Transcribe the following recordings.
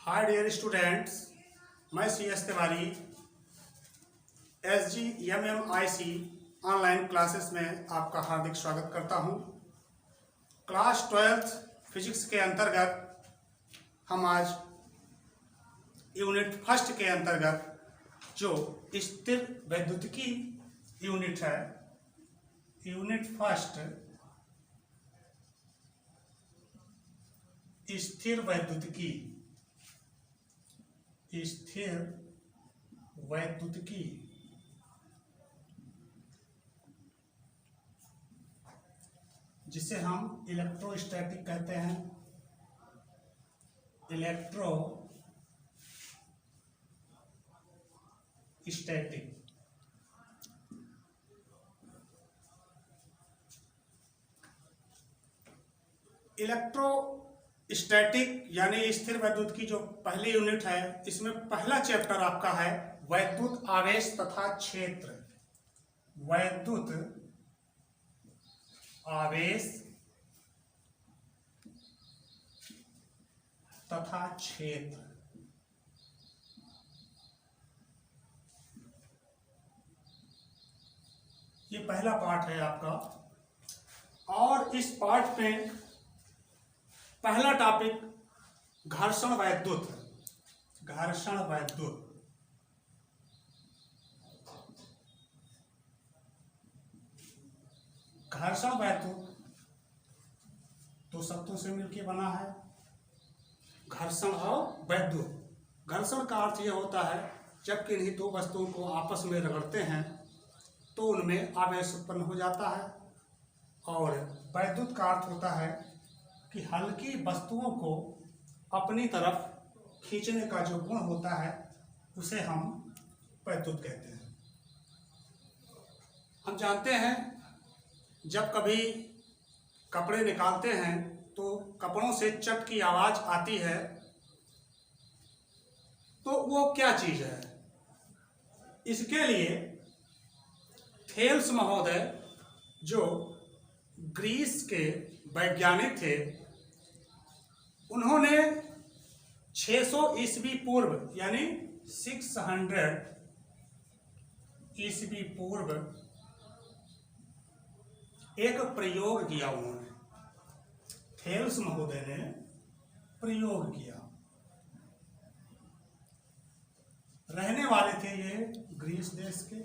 हाय dear students, मैं C S Tiwari SGMMIC online classes में आपका हार्दिक स्वागत करता हूं। क्लास 12 फिजिक्स के अंतर्गत हम आज यूनिट फर्स्ट के अंतर्गत जो स्थिर वैद्युतिकी यूनिट है, यूनिट फर्स्ट स्थिर वैद्युतिकी जिसे हम इलेक्ट्रोस्टैटिक कहते हैं। इलेक्ट्रोस्टैटिक यानी स्थिर वैद्युत की जो पहली यूनिट है, इसमें पहला चैप्टर आपका है वैद्युत आवेश तथा क्षेत्र। वैद्युत आवेश तथा क्षेत्र। ये पहला पार्ट है आपका, और इस पार्ट में पहला टॉपिक घर्षण वैद्युत। घर्षण वैद्युत दो शब्दों से मिलकर बना है, घर्षण और वैद्युत। घर्षण का अर्थ यह होता है जब किन्हीं दो वस्तुओं को आपस में रगड़ते हैं तो उनमें आवेश उत्पन्न हो जाता है, और वैद्युत का अर्थ होता है कि हल्की वस्तुओं को अपनी तरफ खींचने का जो गुण होता है उसे हम वैद्युत कहते हैं। हम जानते हैं जब कभी कपड़े निकालते हैं तो कपड़ों से चट की आवाज आती है, तो वो क्या चीज है? इसके लिए थेल्स महोदय जो ग्रीस के वैज्ञानिक थे, उन्होंने 600 ईस्वी पूर्व यानी 600 ईस्वी पूर्व एक प्रयोग किया। उन्होंने, थेल्स महोदय ने प्रयोग किया। रहने वाले थे ये ग्रीस देश के।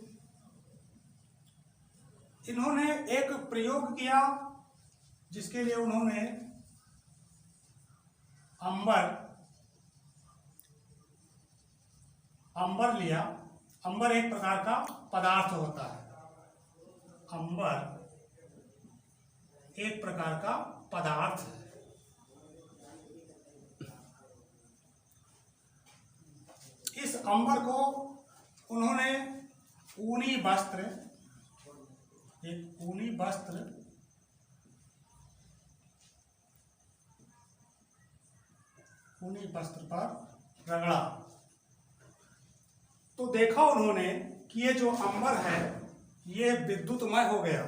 इन्होंने एक प्रयोग किया जिसके लिए उन्होंने अंबर लिया। अंबर एक प्रकार का पदार्थ होता है। अंबर एक प्रकार का पदार्थ है। इस अंबर को उन्होंने ऊनी वस्त्र पर रगड़ा, तो देखा उन्होंने कि ये जो अंबर है ये विद्युतमय हो गया।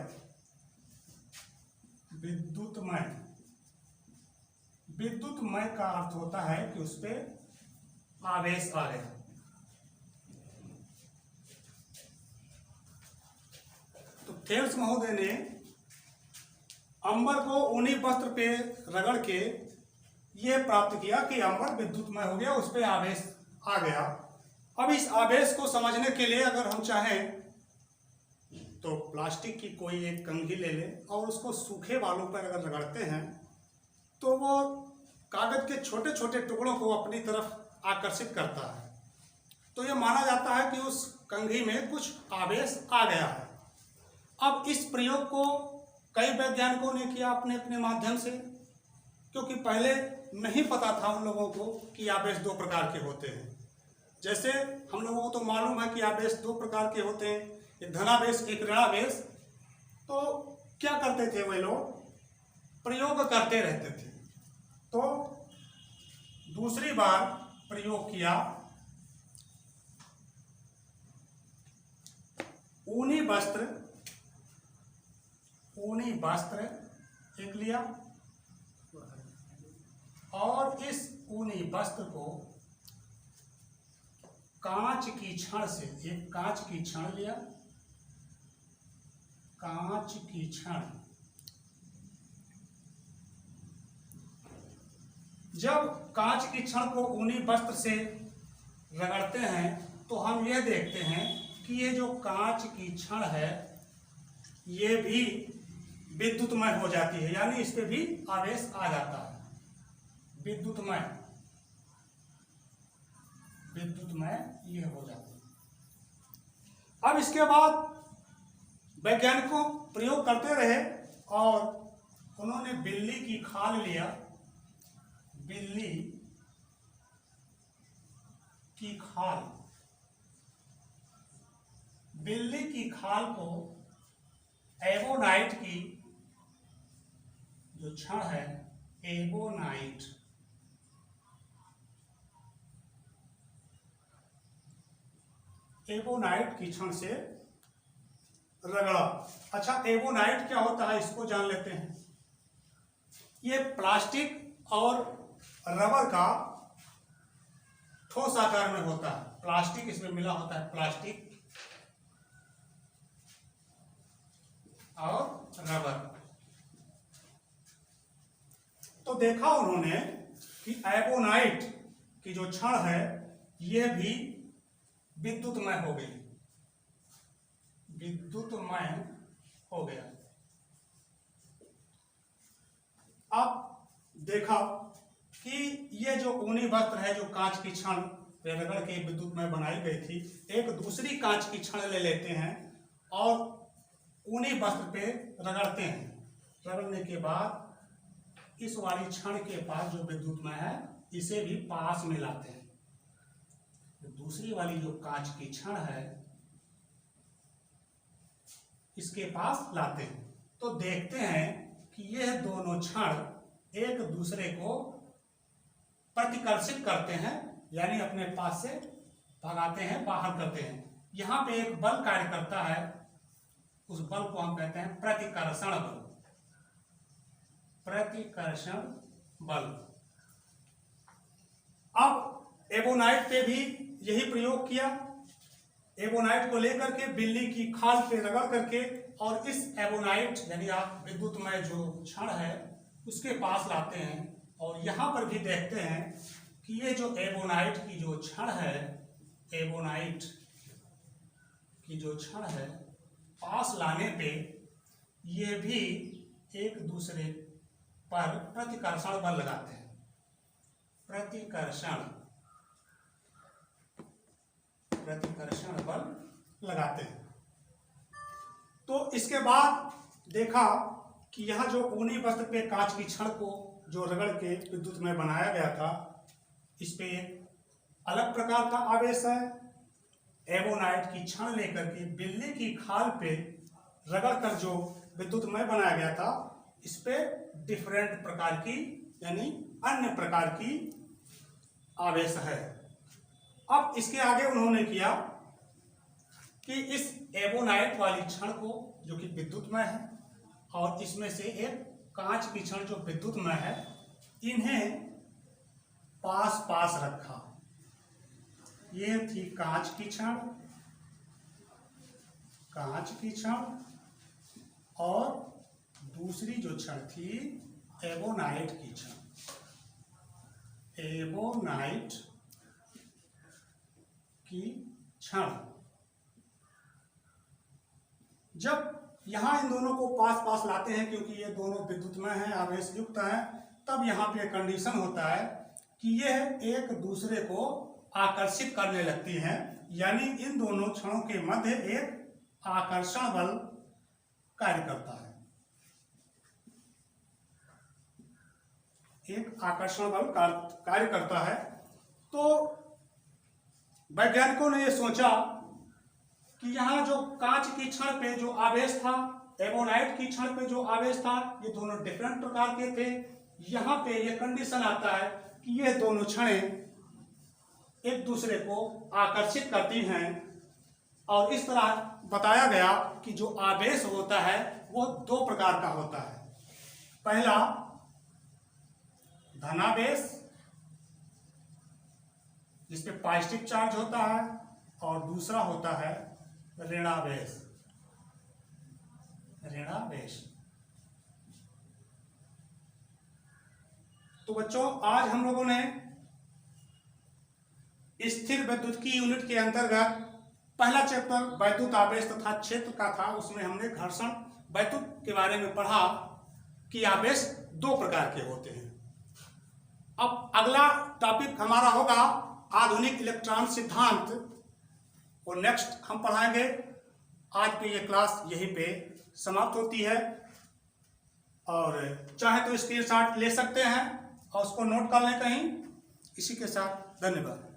विद्युतमय का अर्थ होता है कि उस पे आवेश आ गया। तो थेल्स महोदय ने अंबर को ऊनी वस्त्र पे रगड़ के ये प्राप्त किया कि अंबर विद्युतमय हो गया, उस पे आवेश आ गया। अब इस आवेश को समझने के लिए अगर हम चाहें तो प्लास्टिक की कोई एक कंघी ले लें और उसको सूखे बालों पर अगर रगड़ते हैं तो वो कागज के छोटे छोटे टुकड़ों को अपनी तरफ आकर्षित करता है। तो ये माना जाता है कि उस कंघी में कुछ आवेश आ गया है। अब इस प्रयोग को कई वैज्ञानिकों ने किया अपने अपने माध्यम से, क्योंकि पहले नहीं पता था उन लोगों को कि आवेश दो प्रकार के होते हैं। जैसे हम लोगों को तो मालूम है कि आवेश दो प्रकार के होते हैं, एक धनावेश एक ऋणावेश। तो क्या करते थे वे लोग? प्रयोग करते रहते थे। तो दूसरी बार प्रयोग किया, ऊनी वस्त्र एक लिया और इस ऊनी वस्त्र को कांच की छड़ से, एक कांच की छड़ लिया, कांच की छड़, जब कांच की छड़ को ऊनी वस्त्र से रगड़ते हैं तो हम यह देखते हैं कि ये जो कांच की छड़ है ये भी विद्युतमय हो जाती है, यानी इस पे भी आवेश आ जाता है, विद्युतमय, विद्युतमय ये हो जाती है। अब इसके बाद वैज्ञानिकों प्रयोग करते रहे और उन्होंने बिल्ली की खाल लिया, बिल्ली की खाल, बिल्ली की खाल को एबोनाइट की जो छड़ है, एबोनाइट, एबोनाइट की छड़ से रगड़ा। अच्छा, एबोनाइट क्या होता है इसको जान लेते हैं। ये प्लास्टिक और रबर का ठोस आकार में होता है, प्लास्टिक इसमें मिला होता है, प्लास्टिक और रबर। तो देखा उन्होंने कि एबोनाइट की जो छड़ है यह भी विद्युतमय हो गई, विद्युतमय हो गया। अब देखा कि ये जो ऊनी वस्त्र है, जो कांच की छड़ रगड़ के विद्युतमय बनाई गई थी, एक दूसरी कांच की छड़ ले लेते हैं और ऊनी वस्त्र पे रगड़ते हैं। रगड़ने के बाद इस वाली छड़ के पास जो विद्युतमय है इसे भी पास में लाते हैं। दूसरी वाली जो कांच की छड़ है इसके पास लाते हैं तो देखते हैं कि यह दोनों छड़ एक दूसरे को प्रतिकर्षित करते हैं, यानी अपने पास से भगाते हैं, बाहर करते हैं। यहां पे एक बल कार्य करता है, उस बल को हम कहते हैं प्रतिकर्षण बल, प्रतिकर्षण बल। अब एबोनाइट पे भी यही प्रयोग किया, एबोनाइट को लेकर के बिल्ली की खाल पे रगड़ करके और इस एबोनाइट यानी आप विद्युतमय जो छड़ है उसके पास लाते हैं और यहां पर भी देखते हैं कि ये जो एबोनाइट की जो छड़ है, एबोनाइट की जो छड़ है, पास लाने पे ये भी एक दूसरे पर प्रतिकर्षण बल लगाते हैं, प्रतिकर्षण बल लगाते हैं। तो इसके बाद देखा कि यह जो ऊनी वस्त्र पे कांच की छड़ को जो रगड़ के विद्युत में बनाया गया था, इस पे अलग प्रकार का आवेश है। एबोनाइट की छड़ लेकर के बिल्ली की खाल पे रगड़ कर जो विद्युतमय बनाया गया था, इस पे डिफरेंट प्रकार की यानी अन्य प्रकार की आवेश है। अब इसके आगे उन्होंने किया कि इस एबोनाइट वाली छड़ को जो कि विद्युतमय है और इसमें से एक कांच की छड़ जो विद्युतमय है, इन्हें पास पास रखा। ये थी कांच की छड़, कांच की छड़, और दूसरी जो छड़ थी एबोनाइट की छड़, एबोनाइट की छड़। जब यहां इन दोनों को पास पास लाते हैं, क्योंकि ये दोनों विद्युतमय हैं, आवेश युक्त हैं, तब यहां पे कंडीशन होता है कि ये एक दूसरे को आकर्षित करने लगती हैं, यानी इन दोनों क्षणों के मध्य एक आकर्षण बल कार्य करता है, एक आकर्षण बल कार्य करता है। तो वैज्ञानिकों ने यह सोचा कि यहाँ जो कांच की छड़ पे जो आवेश था, एबोनाइट की छड़ पे जो आवेश था, ये दोनों डिफरेंट प्रकार के थे। यहाँ पे ये कंडीशन आता है कि ये दोनों छड़ें एक दूसरे को आकर्षित करती हैं, और इस तरह बताया गया कि जो आवेश होता है वो दो प्रकार का होता है। पहला धनावेश, जिसपे पॉजिटिव चार्ज होता है और दूसरा होता है ऋणावेश। तो बच्चों आज हम लोगों ने स्थिर विद्युत की यूनिट के अंतर्गत पहला चैप्टर वैद्युत आवेश तथा क्षेत्र का था। उसमें हमने घर्षण वैद्युत के बारे में पढ़ा कि आवेश दो प्रकार के होते हैं। अब अगला टॉपिक हमारा होगा आधुनिक इलेक्ट्रॉन सिद्धांत, और नेक्स्ट हम पढ़ाएंगे। आज की ये क्लास यहीं पे समाप्त होती है, और चाहे तो स्क्रीनशॉट ले सकते हैं और उसको नोट कर लें कहीं। इसी के साथ धन्यवाद।